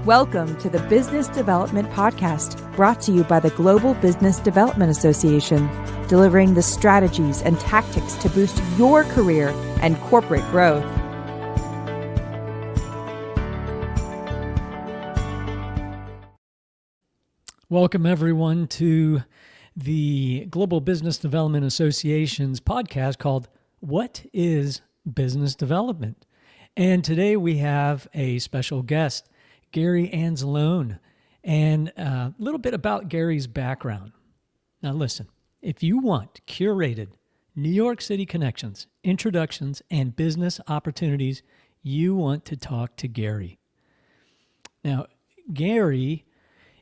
Welcome to the Business Development Podcast, brought to you by the Global Business Development Association, delivering the strategies and tactics to boost your career and corporate growth. Welcome, everyone, to the Global Business Development Association's podcast called What is Business Development? And today we have a special guest, Gary Anzalone, and a little bit about Gary's background. Now listen, if you want curated New York City connections, introductions, and business opportunities, you want to talk to Gary. Now, Gary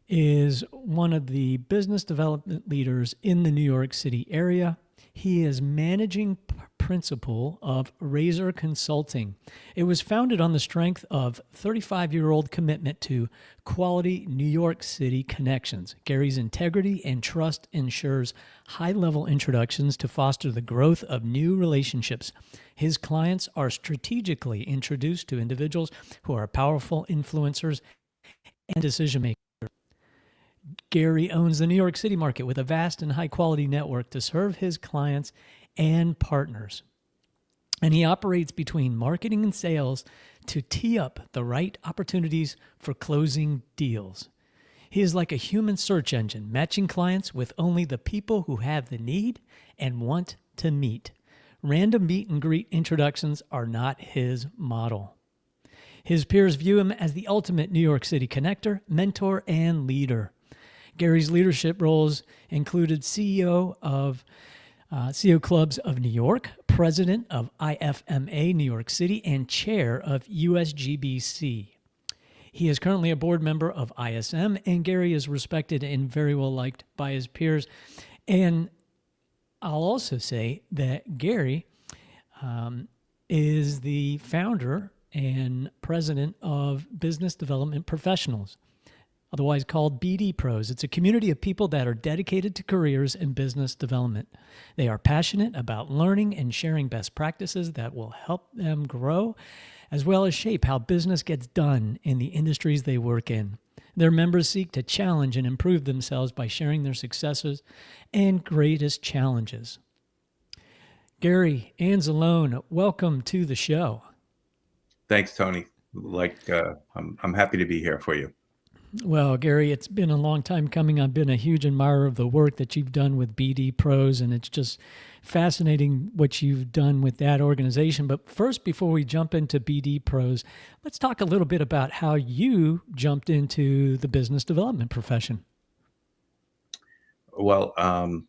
is one of the business development leaders in the New York City area. He is managing principal of Razor Consulting. It was founded on the strength of 35-year-old commitment to quality New York City connections. Gary's integrity and trust ensures high-level introductions to foster the growth of new relationships. His clients are strategically introduced to individuals who are powerful influencers and decision makers. Gary owns the New York City market with a vast and high-quality network to serve his clients and partners. And he operates between marketing and sales to tee up the right opportunities for closing deals. He is like a human search engine, matching clients with only the people who have the need and want to meet. Random meet and greet introductions are not his model. His peers view him as the ultimate New York City connector, mentor, and leader. Gary's leadership roles included CEO of CEO Clubs of New York, president of IFMA New York City, and chair of USGBC. He is currently a board member of ISM, and Gary is respected and very well liked by his peers. And I'll also say that Gary is the founder and president of Business Development Professionals, otherwise called BDPros. It's a community of people that are dedicated to careers in business development. They are passionate about learning and sharing best practices that will help them grow, as well as shape how business gets done in the industries they work in. Their members seek to challenge and improve themselves by sharing their successes and greatest challenges. Gary Anzalone, welcome to the show. Thanks, Tony. I'm happy to be here for you. Well, Gary, it's been a long time coming. I've been a huge admirer of the work that you've done with BDPros, and it's just fascinating what you've done with that organization. But first, before we jump into BDPros, let's talk a little bit about how you jumped into the business development profession. Well, I've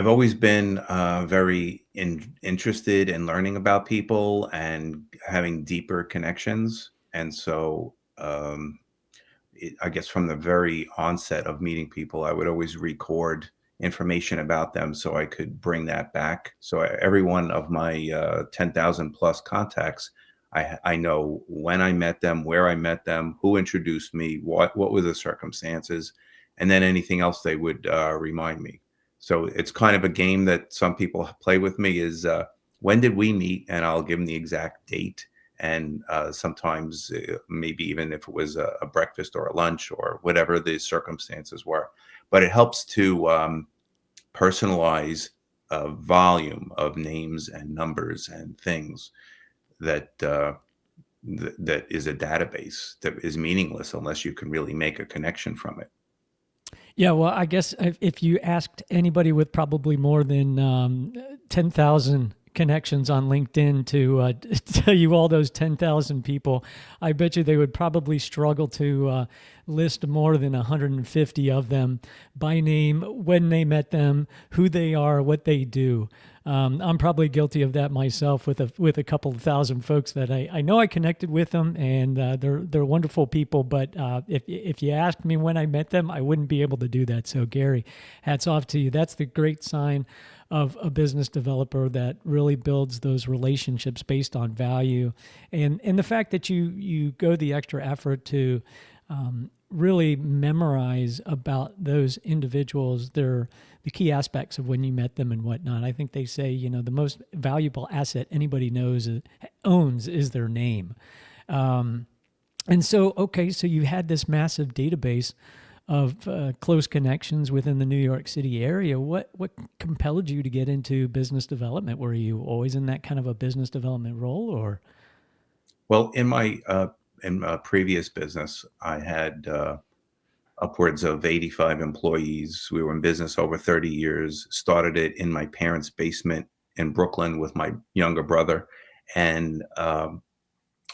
always been very interested in learning about people and having deeper connections. And so I guess from the very onset of meeting people, I would always record information about them so I could bring that back. So every one of my 10,000 plus contacts, I know when I met them, where I met them, who introduced me, what were the circumstances, and then anything else they would remind me. So it's kind of a game that some people play with me is when did we meet? And I'll give them the exact date. And sometimes maybe even if it was a breakfast or a lunch or whatever the circumstances were. But it helps to personalize a volume of names and numbers and things that that is a database that is meaningless unless you can really make a connection from it. Yeah, well, I guess if you asked anybody with probably more than 10,000 connections on LinkedIn to tell you all those 10,000 people, I bet you they would probably struggle to list more than 150 of them by name, when they met them, who they are, what they do. I'm probably guilty of that myself with a couple of thousand folks that I know I connected with them, and they're wonderful people. But if you asked me when I met them, I wouldn't be able to do that. So Gary, hats off to you. That's the great sign of a business developer that really builds those relationships based on value, and the fact that you go the extra effort to really memorize about those individuals, the key aspects of when you met them and whatnot. I think they say, the most valuable asset anybody owns is their name. And so, okay, so you had this massive database of close connections within the New York City area. What compelled you to get into business development? Were you always in that kind of a business development role, or? Well, in my previous business, I had upwards of 85 employees. We were in business over 30 years. Started it in my parents' basement in Brooklyn with my younger brother, and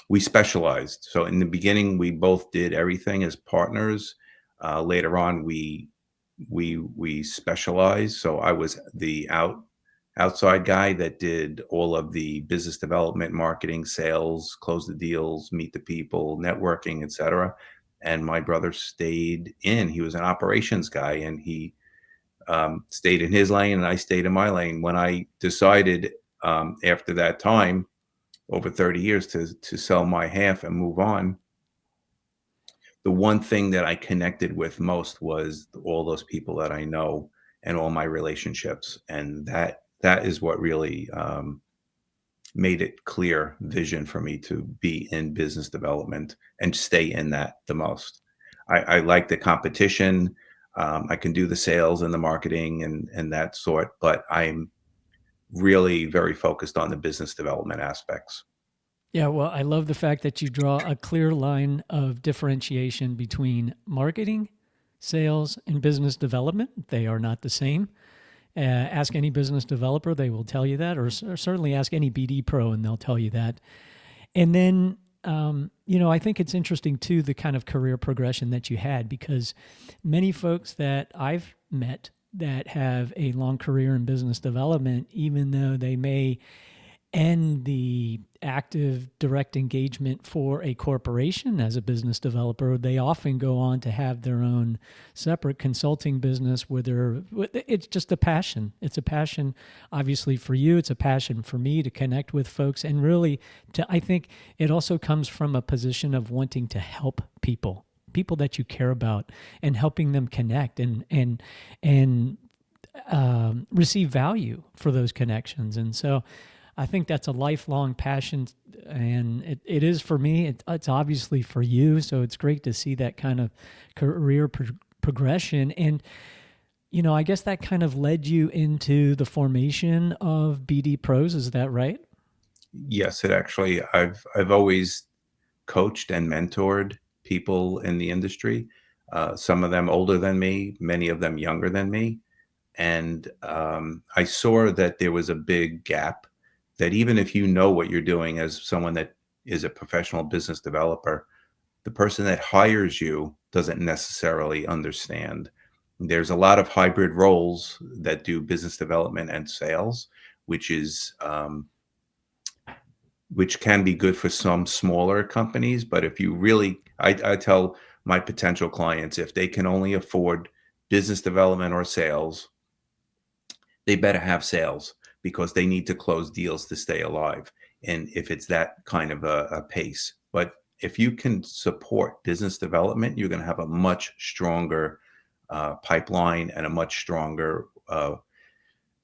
we specialized. So in the beginning, we both did everything as partners. Later on, we specialized. So I was the outside guy that did all of the business development, marketing, sales, close the deals, meet the people, networking, etc. And my brother stayed in. He was an operations guy, and he stayed in his lane, and I stayed in my lane. When I decided after that time, over 30 years, to sell my half and move on, the one thing that I connected with most was all those people that I know and all my relationships, and that is what really made it clear vision for me to be in business development and stay in that the most. I like the competition. I can do the sales and the marketing and that sort, but I'm really very focused on the business development aspects. Yeah, well, I love the fact that you draw a clear line of differentiation between marketing, sales, and business development. They are not the same. Ask any business developer, they will tell you that, or certainly ask any BD pro, and they'll tell you that. And then, I think it's interesting too, the kind of career progression that you had, because many folks that I've met that have a long career in business development, even though they may end the active direct engagement for a corporation as a business developer, they often go on to have their own separate consulting business where it's just a passion. It's a passion, obviously, for you. It's a passion for me to connect with folks. And really, I think it also comes from a position of wanting to help people that you care about, and helping them connect and receive value for those connections. And so I think that's a lifelong passion, and it is for me. It's obviously for you, so it's great to see that kind of career progression. And I guess that kind of led you into the formation of BD Pros. Is that right? Yes, it actually. I've always coached and mentored people in the industry. Some of them older than me, many of them younger than me, and I saw that there was a big gap. That even if you know what you're doing as someone that is a professional business developer, the person that hires you doesn't necessarily understand. There's a lot of hybrid roles that do business development and sales, which is which can be good for some smaller companies. But if you really, I tell my potential clients, if they can only afford business development or sales, they better have sales because they need to close deals to stay alive. And if it's that kind of a pace, but if you can support business development, you're going to have a much stronger pipeline and a much stronger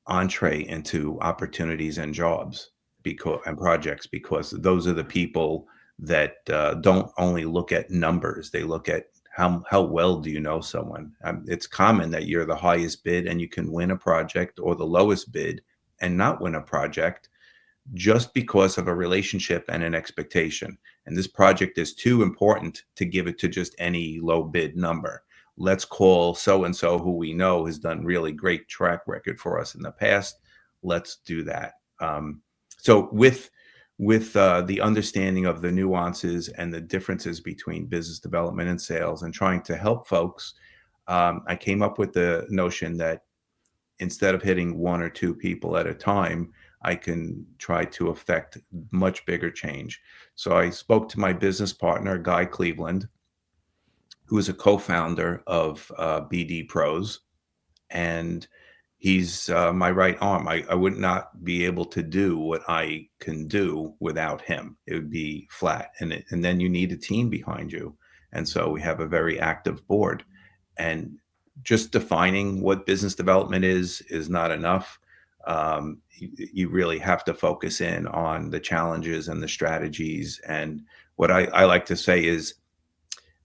entree into opportunities and jobs because and projects, because those are the people that don't only look at numbers, they look at how well do you know someone. It's common that you're the highest bid and you can win a project, or the lowest bid and not win a project, just because of a relationship and an expectation. And this project is too important to give it to just any low bid number. Let's call so and so, who we know has done really great track record for us in the past. Let's do that. So with the understanding of the nuances and the differences between business development and sales, and trying to help folks, I came up with the notion that instead of hitting one or two people at a time, I can try to affect much bigger change. So I spoke to my business partner, Guy Cleveland, who is a co-founder of BD Pros, and he's my right arm. I would not be able to do what I can do without him. It would be flat, and then you need a team behind you. And so we have a very active board, and just defining what business development is not enough. You really have to focus in on the challenges and the strategies. And what I like to say is,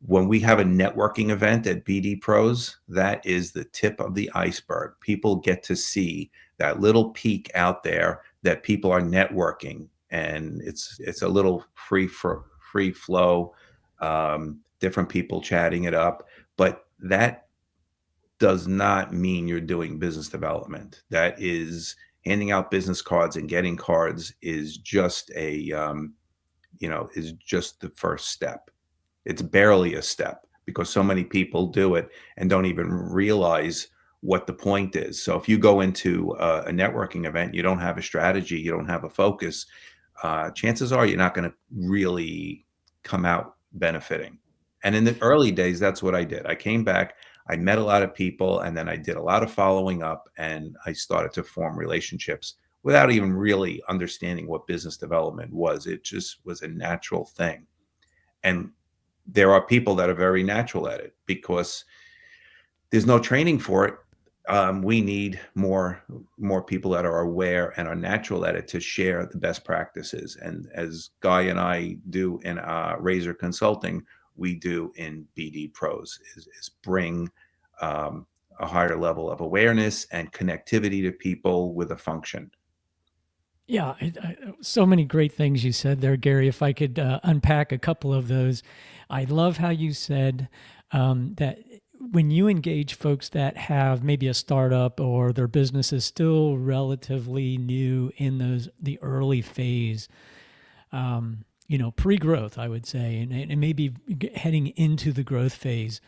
when we have a networking event at BD Pros, that is the tip of the iceberg. People get to see that little peak out there that people are networking, and it's a little free flow, different people chatting it up. But that does not mean you're doing business development. That is handing out business cards and getting cards is just is just the first step. It's barely a step because so many people do it and don't even realize what the point is. So if you go into a networking event, you don't have a strategy, you don't have a focus, chances are you're not going to really come out benefiting. And in the early days, that's what I did. I came back, I met a lot of people, and then I did a lot of following up, and I started to form relationships without even really understanding what business development was. It just was a natural thing. And there are people that are very natural at it because there's no training for it. We need more people that are aware and are natural at it to share the best practices. And as Guy and I do in Razor Consulting, we do in BD Pros is bring a higher level of awareness and connectivity to people with a function. Yeah, so many great things you said there, Gary. If I could unpack a couple of those, I love how you said that when you engage folks that have maybe a startup or their business is still relatively new in the early phase, pre-growth, I would say, and maybe heading into the growth phase,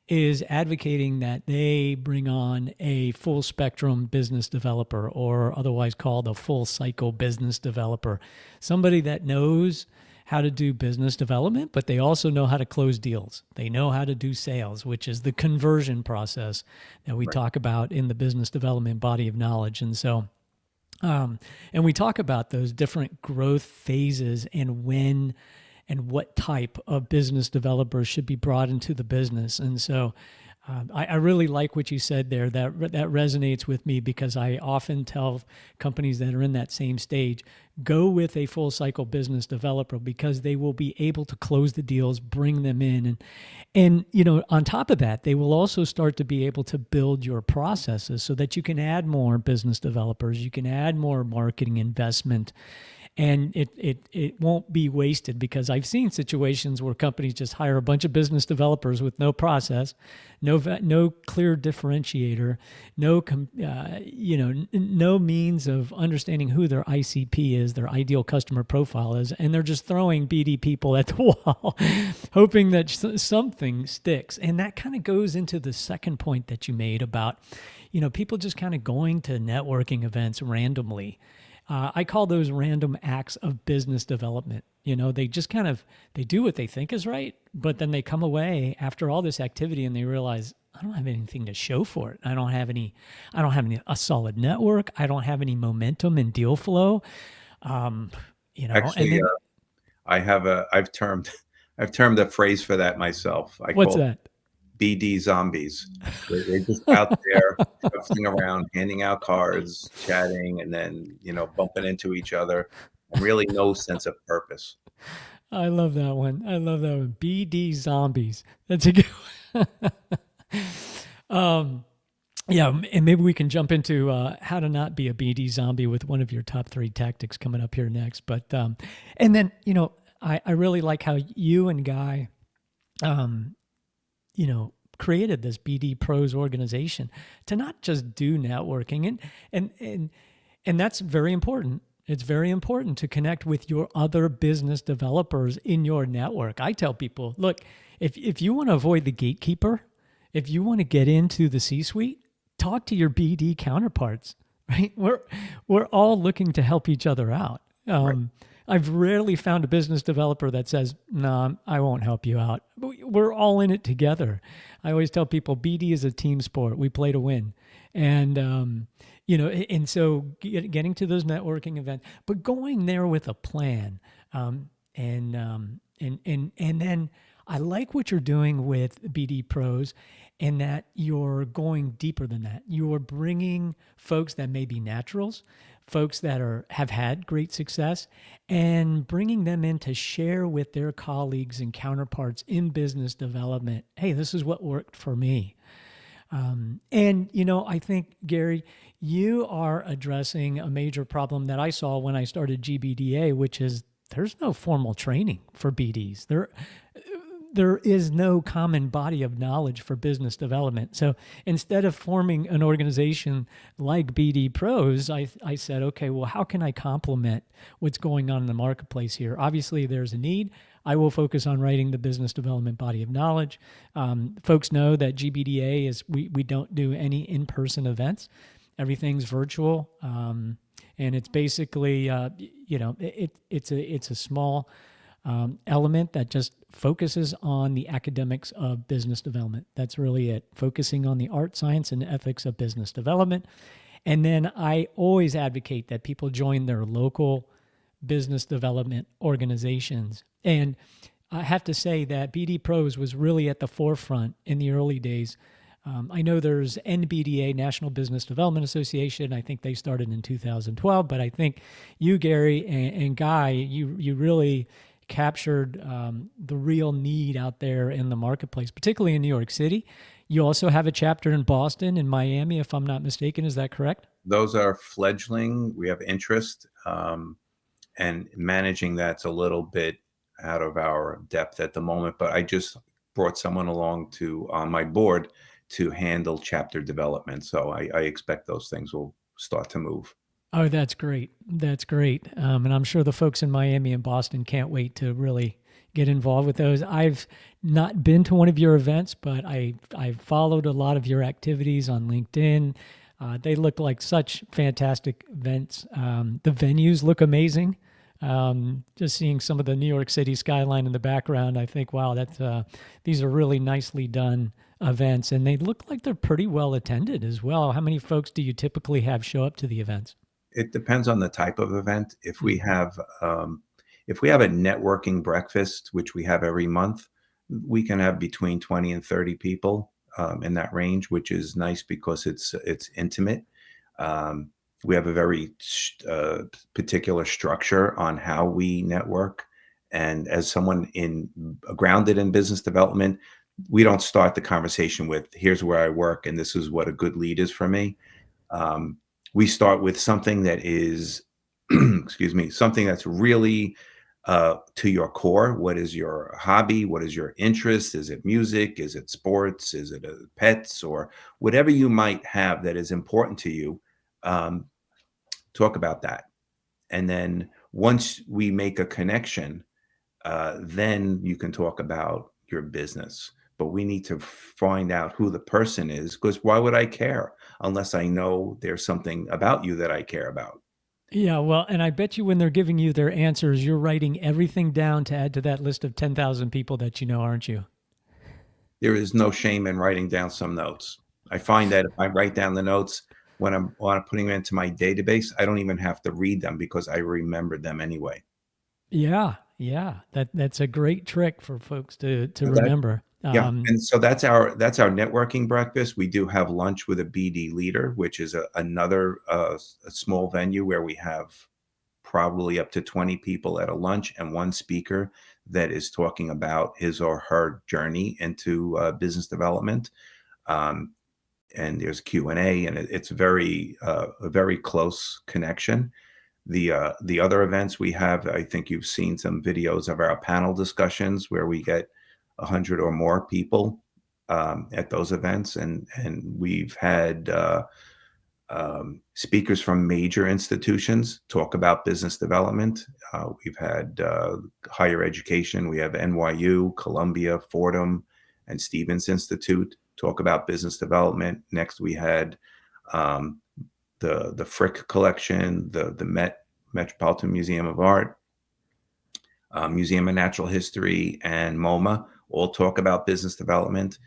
is advocating that they bring on a full spectrum business developer, or otherwise called a full cycle business developer, somebody that knows how to do business development, but they also know how to close deals. They know how to do sales, which is the conversion process that we talk about in the business development body of knowledge. And so, and we talk about those different growth phases and when and what type of business developers should be brought into the business. And so I really like what you said there. That resonates with me because I often tell companies that are in that same stage, go with a full cycle business developer because they will be able to close the deals, bring them in. And on top of that, they will also start to be able to build your processes so that you can add more business developers, you can add more marketing investment, and it won't be wasted, because I've seen situations where companies just hire a bunch of business developers with no process, no clear differentiator, no means of understanding who their ICP is, their ideal customer profile is, and they're just throwing BD people at the wall, hoping that something sticks. And that kind of goes into the second point that you made about, people just kind of going to networking events randomly. I call those random acts of business development. They just they do what they think is right, but then they come away after all this activity and they realize, I don't have anything to show for it. I don't have a solid network. I don't have any momentum and deal flow. Actually, and then, I've termed a phrase for that myself. I what's call that? BD zombies. They're just out there shuffling around, handing out cards, chatting, and then, bumping into each other, and really no sense of purpose. I love that one. BD zombies. That's a good one. Yeah, and maybe we can jump into how to not be a BD zombie with one of your top 3 tactics coming up here next. But and then I really like how you and Guy, created this BD Pros organization to not just do networking, and that's very important. It's very important to connect with your other business developers in your network. I tell people, look, if you want to avoid the gatekeeper, if you want to get into the C-suite, talk to your BD counterparts, right? We're all looking to help each other out. Right. I've rarely found a business developer that says, "No, I won't help you out." We're all in it together. I always tell people BD is a team sport. We play to win. And, and so getting to those networking events, but going there with a plan. And then I like what you're doing with BD Pros, in that you're going deeper than that. You're bringing folks that may be naturals, folks that have had great success and bringing them in to share with their colleagues and counterparts in business development. Hey, this is what worked for me. And, I think, Gary, you are addressing a major problem that I saw when I started GBDA, which is there's no formal training for BDs. There is no common body of knowledge for business development. So instead of forming an organization like BDPros, I said, okay, well, how can I complement what's going on in the marketplace here? Obviously, there's a need. I will focus on writing the business development body of knowledge. Folks know that GBDA is we don't do any in-person events. Everything's virtual, and it's basically it's a small element that just focuses on the academics of business development. That's really it, focusing on the art, science, and ethics of business development. And then I always advocate that people join their local business development organizations. And I have to say that BDPros was really at the forefront in the early days. I know there's NBDA, National Business Development Association. I think they started in 2012, but I think you, Gary, and Guy, you really captured the real need out there in the marketplace, particularly in New York City. You also have a chapter in Boston and Miami, if I'm not mistaken. Is that correct? Those are fledgling. We have interest, and managing that's a little bit out of our depth at the moment. But I just brought someone along on my board to handle chapter development. So I expect those things will start to move. Oh, that's great. That's great. And I'm sure the folks in Miami and Boston can't wait to really get involved with those. I've not been to one of your events, but I've followed a lot of your activities on LinkedIn. They look like such fantastic events. The venues look amazing. Just seeing some of the New York City skyline in the background, I think, wow, these are really nicely done events, and they look like they're pretty well attended as well. How many folks do you typically have show up to the events? It depends on the type of event. If we have a networking breakfast, which we have every month, we can have between 20 and 30 people in that range, which is nice because it's intimate. We have a very particular structure on how we network. And as someone grounded in business development, we don't start the conversation with, here's where I work and this is what a good lead is for me. We start with something that is, excuse me, something that's really to your core. What is your hobby? What is your interest? Is it music? Is it sports? Is it pets? Or whatever you might have that is important to you. Talk about that. And then once we make a connection, then you can talk about your business. But we need to find out who the person is, because why would I care unless I know there's something about you that I care about? Yeah, well, and I bet you when they're giving you their answers, you're writing everything down to add to that list of 10,000 people that you know, aren't you? There is no shame in writing down some notes. I find that if I write down the notes when I'm putting them into my database, I don't even have to read them because I remembered them anyway. Yeah, that's a great trick for folks to remember. Yeah, and so that's our networking breakfast. We do have lunch with a BD leader, which is another a small venue where we have probably up to 20 people at a lunch and one speaker that is talking about his or her journey into business development. And there's Q&A, and it's a very close connection. The other events we have, I think you've seen some videos of our panel discussions where we get 100 or more people at those events, and we've had speakers from major institutions talk about business development. We've had higher education. We have NYU, Columbia, Fordham, and Stevens Institute talk about business development. Next, we had the Frick Collection, the Metropolitan Museum of Art, Museum of Natural History, and MoMA all talk about business development.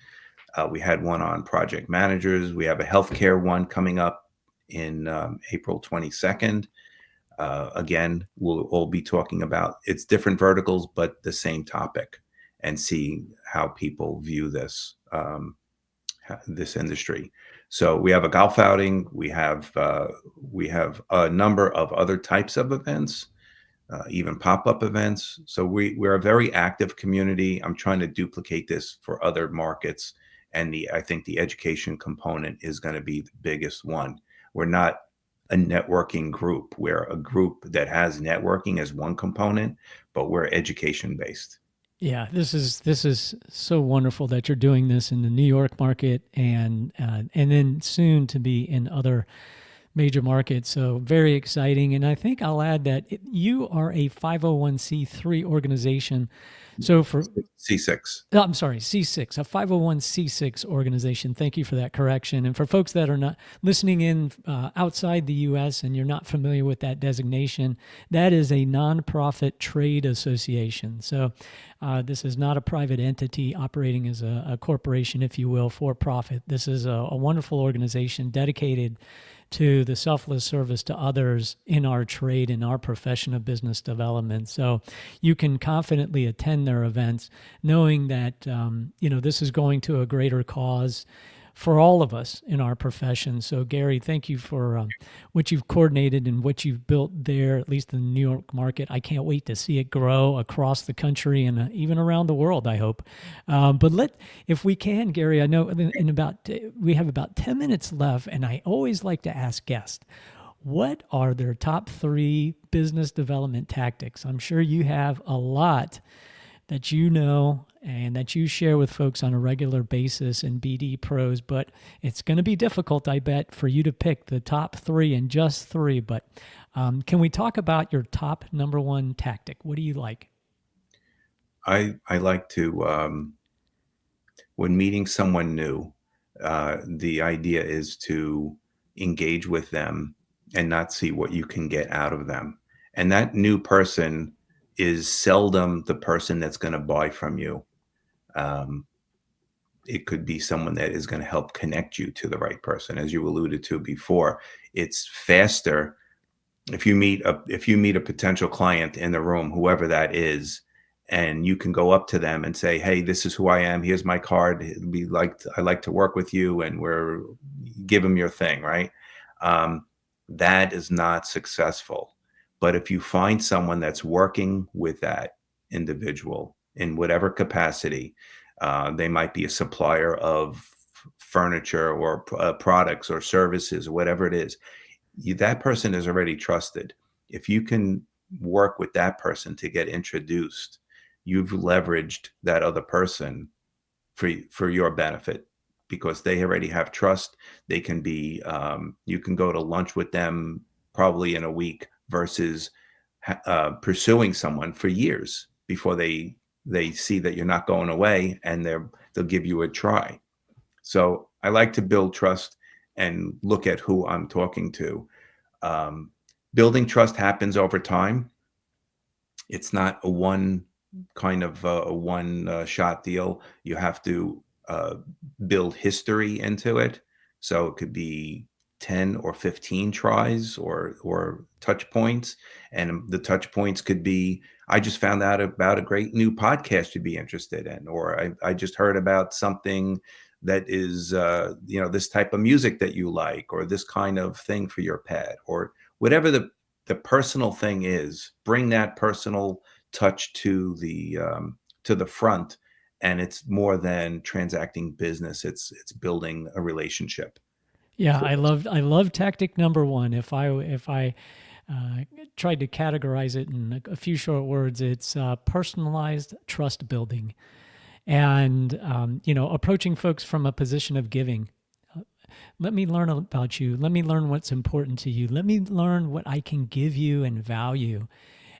We had one on project managers. We have a healthcare one coming up in April 22nd. Again, we'll all be talking about it's different verticals, but the same topic, and seeing how people view this. this industry. So we have a golf outing. We have a number of other types of events, even pop-up events. So we're a very active community. I'm trying to duplicate this for other markets, and I think the education component is going to be the biggest one. We're not a networking group. We're a group that has networking as one component, but we're education based. Yeah, this is so wonderful that you're doing this in the New York market and then soon to be in other major markets. So very exciting. And I think I'll add that you are a 501c3 organization. So for C6. Oh, I'm sorry, C6, a 501c6 organization. Thank you for that correction. And for folks that are not listening in outside the U.S. and you're not familiar with that designation, that is a nonprofit trade association. So this is not a private entity operating as a corporation, if you will, for profit. This is a wonderful organization dedicated to the selfless service to others in our trade, in our profession of business development. So you can confidently attend their events knowing that, this is going to a greater cause for all of us in our profession. So Gary, thank you for what you've coordinated and what you've built there, at least in the New York market. I can't wait to see it grow across the country and even around the world, I hope. But if we can, Gary, I know we have about 10 minutes left, and I always like to ask guests, what are their top 3 business development tactics? I'm sure you have a lot that you know and that you share with folks on a regular basis in BDPros, but it's going to be difficult, I bet, for you to pick the top 3 and just 3. But can we talk about your top number 1 tactic? What do you like? I like to, when meeting someone new, the idea is to engage with them and not see what you can get out of them. And that new person is seldom the person that's going to buy from you. It could be someone that is going to help connect you to the right person. As you alluded to before, it's faster if you meet a potential client in the room, whoever that is, and you can go up to them and say, hey, this is who I am, here's my card, I like to work with you, and give them your thing, right? That is not successful. But if you find someone that's working with that individual in whatever capacity, they might be a supplier of furniture or products or services or whatever it is, that person is already trusted. If you can work with that person to get introduced, you've leveraged that other person for your benefit, because they already have trust. They can be, you can go to lunch with them probably in a week versus pursuing someone for years before they see that you're not going away, and they'll give you a try. So I like to build trust and look at who I'm talking to. Building trust happens over time. It's not a one shot deal. You have to build history into it. So it could be 10 or 15 tries or touch points. And the touch points could be, I just found out about a great new podcast you'd be interested in, or I just heard about something that is, this type of music that you like, or this kind of thing for your pet, or whatever the personal thing is. Bring that personal touch to the front, and it's more than transacting business. It's building a relationship. Yeah, I love tactic number 1. If I tried to categorize it in a few short words, it's personalized trust building, and approaching folks from a position of giving. Let me learn about you. Let me learn what's important to you. Let me learn what I can give you and value,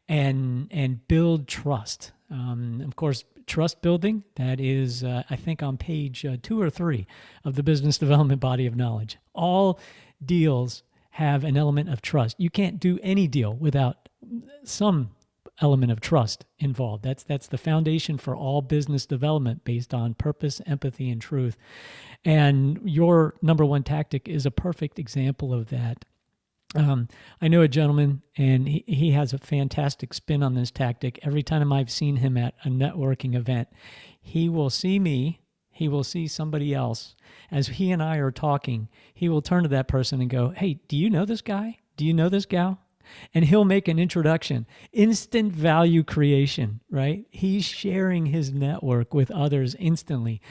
and build trust. Of course, trust building, that is, I think, on page 2 or 3 of the business development body of knowledge. All deals have an element of trust. You can't do any deal without some element of trust involved. That's the foundation for all business development, based on purpose, empathy, and truth. And your number 1 tactic is a perfect example of that. I know a gentleman, and he has a fantastic spin on this tactic. Every time I've seen him at a networking event, he will see me. he will see somebody else. As he and I are talking, he will turn to that person and go, "Hey, do you know this guy? Do you know this gal?" And he'll make an introduction. Instant value creation, right? He's sharing his network with others instantly.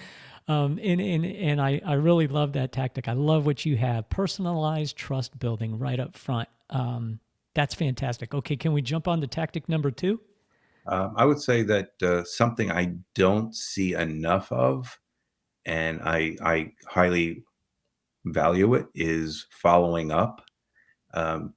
And I really love that tactic. I love what you have. Personalized trust building right up front. That's fantastic. Okay, can we jump on to tactic number 2? I would say that something I don't see enough of, and I highly value it, is following up. Um,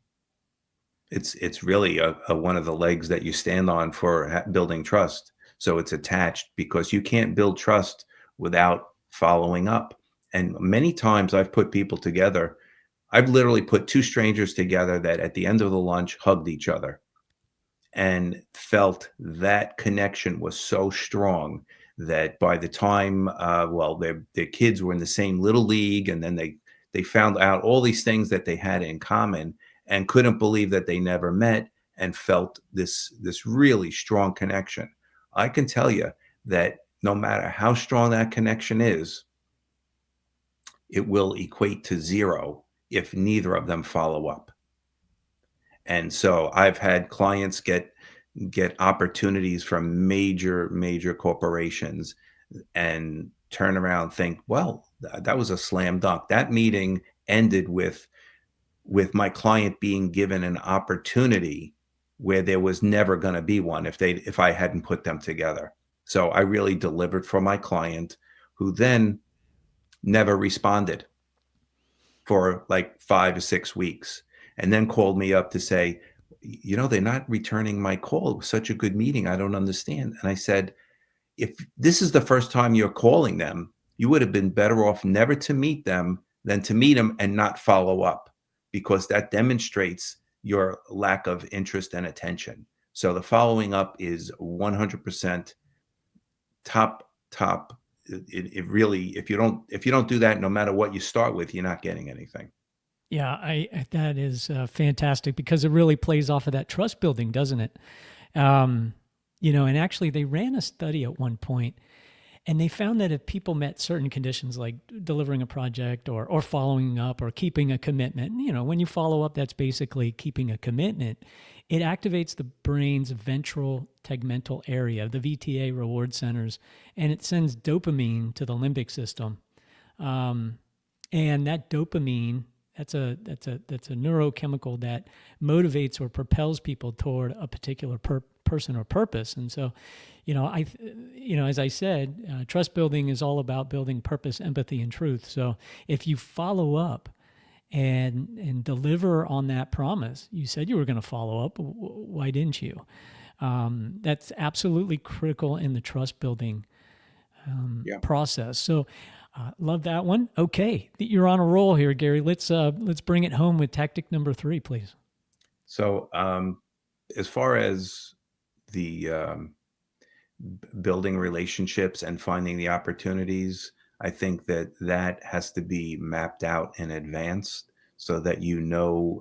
it's really one of the legs that you stand on for building trust. So it's attached because you can't build trust without following up. And many times I've put people together. I've literally put two strangers together that at the end of the lunch hugged each other and felt that connection was so strong that by the time, well, their kids were in the same little league, and then they found out all these things that they had in common and couldn't believe that they never met and felt this really strong connection. I can tell you that no matter how strong that connection is, it will equate to zero if neither of them follow up. And so I've had clients get opportunities from major corporations and turn around and think, well, that was a slam dunk. That meeting ended with my client being given an opportunity where there was never going to be one if I hadn't put them together. So I really delivered for my client, who then never responded for like 5 or 6 weeks, and then called me up to say, they're not returning my call. It was such a good meeting. I don't understand. And I said, if this is the first time you're calling them, you would have been better off never to meet them than to meet them and not follow up, because that demonstrates your lack of interest and attention. So the following up is 100% top. It really, if you don't do that, no matter what you start with, you're not getting anything. Yeah, that is fantastic, because it really plays off of that trust building, doesn't it? And actually they ran a study at one point, and they found that if people met certain conditions like delivering a project or following up or keeping a commitment, when you follow up, that's basically keeping a commitment. It activates the brain's ventral tegmental area, the VTA reward centers, and it sends dopamine to the limbic system. And that dopamine, that's a neurochemical that motivates or propels people toward a particular person or purpose. And so, as I said, trust building is all about building purpose, empathy, and truth. So if you follow up and deliver on that promise, you said you were going to follow up. Why didn't you? That's absolutely critical in the trust building process. So love that one. Okay, you're on a roll here, Gary. Let's bring it home with tactic number 3, please. So as far as the building relationships and finding the opportunities, I think that has to be mapped out in advance so that the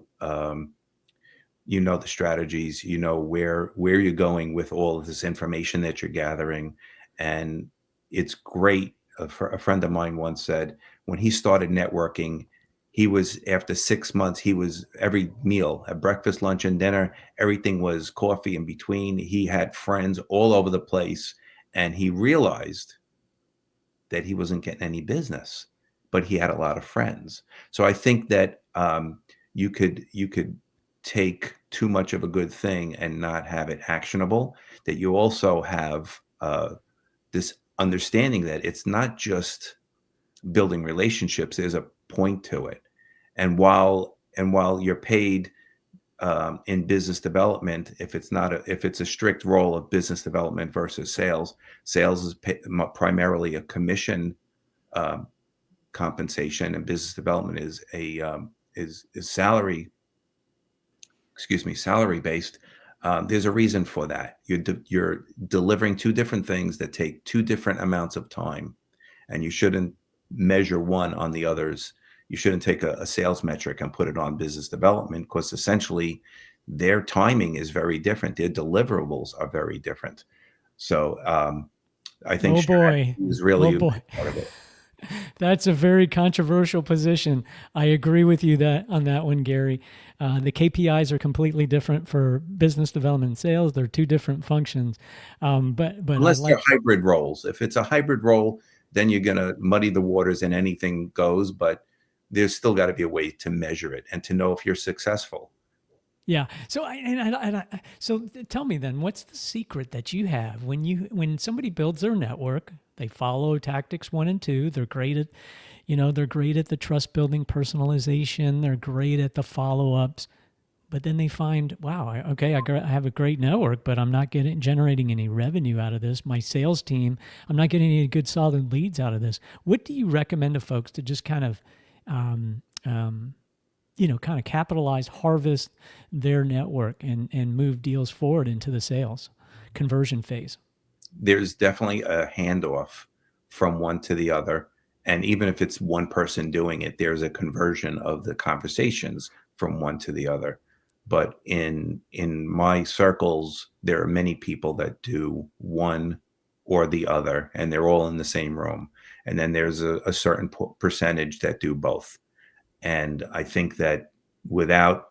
strategies, where you're going with all of this information that you're gathering. And it's great. A friend of mine once said when he started networking, after 6 months, he was every meal, at breakfast, lunch, and dinner, everything was coffee in between. He had friends all over the place, and he realized that he wasn't getting any business, but he had a lot of friends. So I think that you could take too much of a good thing and not have it actionable. That you also have this understanding that it's not just building relationships. There's a point to it, and while you're paid in business development, if it's a strict role of business development versus sales is primarily a commission compensation, and business development is salary based. There's a reason for that. You're delivering two different things that take two different amounts of time, and you shouldn't measure one on the others. You shouldn't take a sales metric and put it on business development, because essentially their timing is very different. Their deliverables are very different. So I think Oh strategy boy. is really Oh a big boy. part of it. That's a very controversial position. I agree with you that on that one, Gary. The KPIs are completely different for business development and sales. They're two different functions. But I Unless they're like, hybrid roles. If it's a hybrid role, then you're going to muddy the waters and anything goes, but there's still got to be a way to measure it and to know if you're successful. yeah. So tell me then, what's the secret that you have when somebody builds their network? They follow tactics 1 and 2. They're great at, they're great at the trust building, personalization. They're great at the follow ups. But then they find, wow, I have a great network, but I'm not generating any revenue out of this. My sales team, I'm not getting any good solid leads out of this. What do you recommend to folks to just kind of, um, um, kind of capitalize, harvest their network and move deals forward into the sales conversion phase? There's definitely a handoff from one to the other. And even if it's one person doing it, there's a conversion of the conversations from one to the other. But in my circles, there are many people that do one or the other, and they're all in the same room. And then there's a certain percentage that do both. And I think that without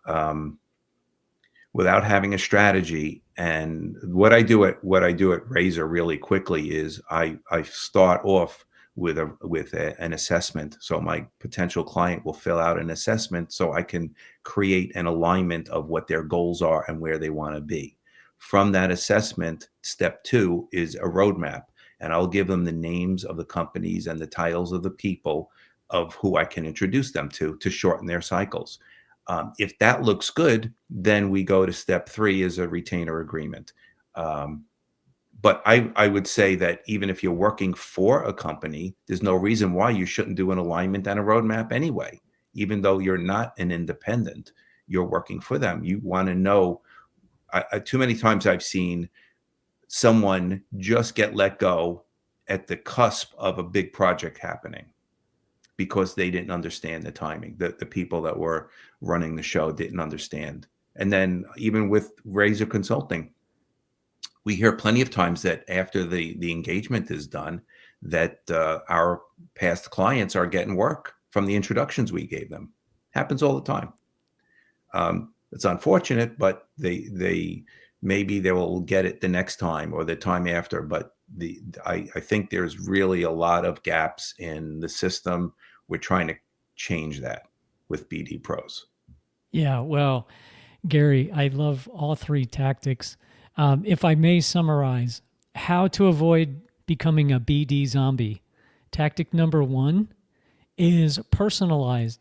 without having a strategy, and what I do at Razor really quickly is I start off with an assessment. So my potential client will fill out an assessment so I can create an alignment of what their goals are and where they want to be. From that assessment, step 2 is a roadmap, and I'll give them the names of the companies and the titles of the people of who I can introduce them to shorten their cycles. If that looks good, then we go to step 3 is a retainer agreement. Um, but I would say that even if you're working for a company, there's no reason why you shouldn't do an alignment and a roadmap anyway. Even though you're not an independent, you're working for them. You want to know. Too many times I've seen someone just get let go at the cusp of a big project happening because they didn't understand the timing. The people that were running the show didn't understand. And then even with Razor Consulting, we hear plenty of times that after the engagement is done, that our past clients are getting work from the introductions we gave them. Happens all the time. It's unfortunate, but they maybe they will get it the next time or the time after. But I think there's really a lot of gaps in the system. We're trying to change that with BDPros. Yeah, well, Gary, I love all three tactics. If I may summarize, how to avoid becoming a BD zombie. Tactic number 1 is personalized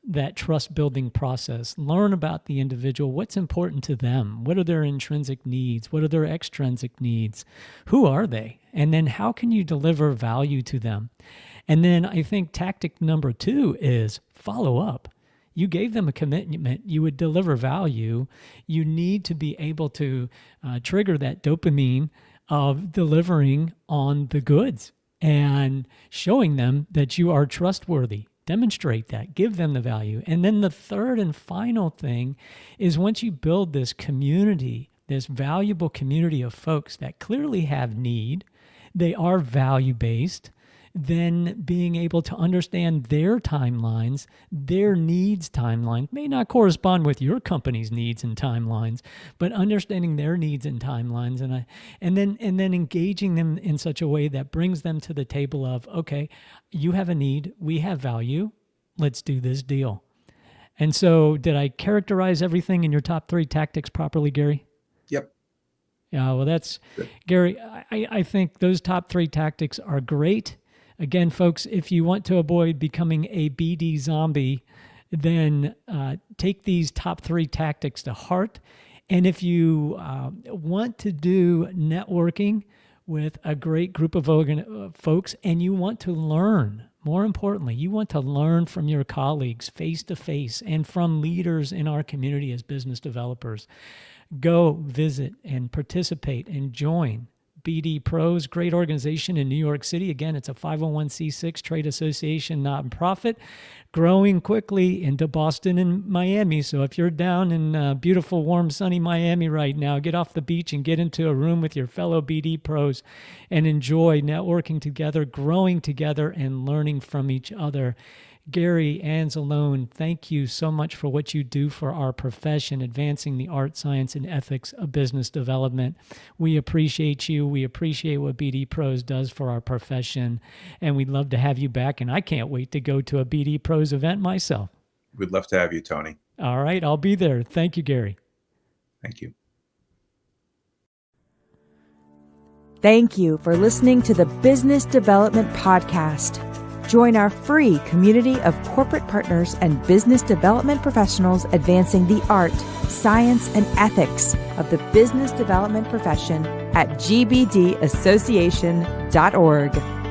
that trust building process. Learn about the individual, what's important to them, what are their intrinsic needs, what are their extrinsic needs, who are they, and then how can you deliver value to them. And then I think tactic number 2 is follow up. You gave them a commitment, you would deliver value. You need to be able to trigger that dopamine of delivering on the goods and showing them that you are trustworthy. Demonstrate that, give them the value. And then the third and final thing is once you build this community, this valuable community of folks that clearly have need, they are value based, then being able to understand their timelines, their needs timelines may not correspond with your company's needs and timelines, but understanding their needs and timelines, and then engaging them in such a way that brings them to the table of, okay, you have a need, we have value, let's do this deal. And so, did I characterize everything in your top 3 tactics properly, Gary? Yep. Yeah, well, that's Good. Gary. I think those top 3 tactics are great. Again, folks, if you want to avoid becoming a BD zombie, then take these top 3 tactics to heart. And if you want to do networking with a great group of folks and you want to learn, more importantly, you want to learn from your colleagues face to face and from leaders in our community as business developers, go visit and participate and join BDPros, great organization in New York City. Again, it's a 501c6 trade association nonprofit, growing quickly into Boston and Miami. So if you're down in beautiful, warm, sunny Miami right now, get off the beach and get into a room with your fellow BD pros and enjoy networking together, growing together, and learning from each other. Gary Anzalone, thank you so much for what you do for our profession, advancing the art, science, and ethics of business development. We appreciate you. We appreciate what BD Pros does for our profession, and we'd love to have you back, and I can't wait to go to a BD Pros event myself. We'd love to have you, Tony. All right, I'll be there. Thank you, Gary. Thank you. Thank you for listening to the Business Development Podcast. Join our free community of corporate partners and business development professionals advancing the art, science, and ethics of the business development profession at gbdassociation.org.